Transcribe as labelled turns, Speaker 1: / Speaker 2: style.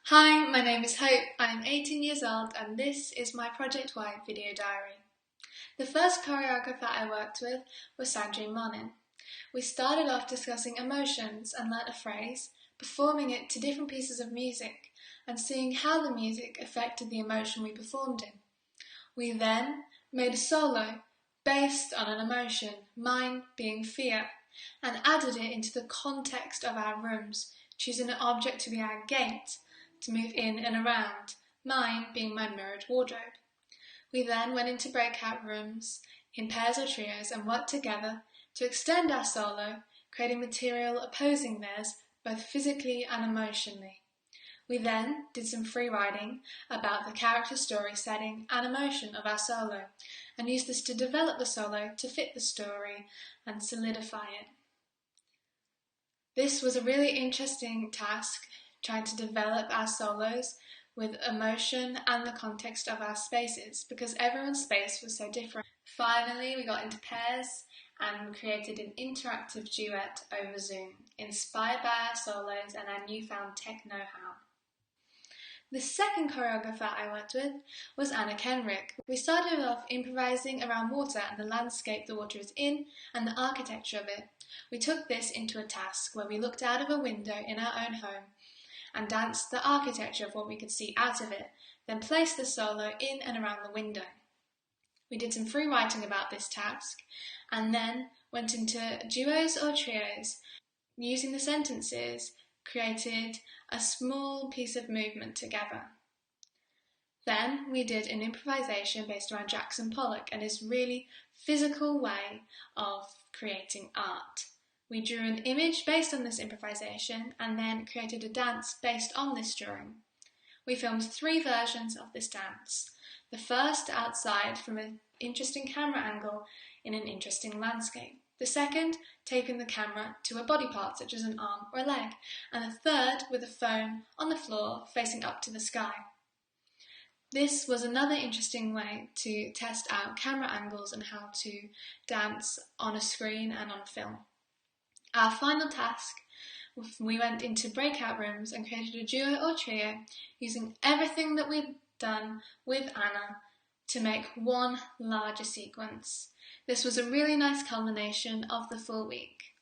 Speaker 1: Hi, my name is Hope. I'm 18 years old and this is my Project Y video diary. The first choreographer I worked with was Sandrine Monin. We started off discussing emotions and learnt a phrase, performing it to different pieces of music and seeing how the music affected the emotion we performed in. We then made a solo based on an emotion, mine being fear, and added it into the context of our rooms, choosing an object to be our gate to move in and around, mine being my mirrored wardrobe. We then went into breakout rooms in pairs or trios and worked together to extend our solo, creating material opposing theirs both physically and emotionally. We then did some free writing about the character, story, setting and emotion of our solo and used this to develop the solo to fit the story and solidify it. This was a really interesting task, trying to develop our solos with emotion and the context of our spaces because everyone's space was so different. Finally, we got into pairs and created an interactive duet over Zoom, inspired by our solos and our newfound tech know-how. The second choreographer I worked with was Anna Kenrick. We started off improvising around water and the landscape the water is in and the architecture of it. We took this into a task where we looked out of a window in our own home and danced the architecture of what we could see out of it, then placed the solo in and around the window. We did some free writing about this task and then went into duos or trios. Using the sentences, created a small piece of movement together. Then we did an improvisation based around Jackson Pollock and his really physical way of creating art. We drew an image based on this improvisation and then created a dance based on this drawing. We filmed 3 versions of this dance. The first outside from an interesting camera angle in an interesting landscape. The second, taping the camera to a body part such as an arm or a leg. And the third with a phone on the floor facing up to the sky. This was another interesting way to test out camera angles and how to dance on a screen and on film. Our final task, we went into breakout rooms and created a duo or trio using everything that we'd done with Anna to make one larger sequence. This was a really nice culmination of the full week.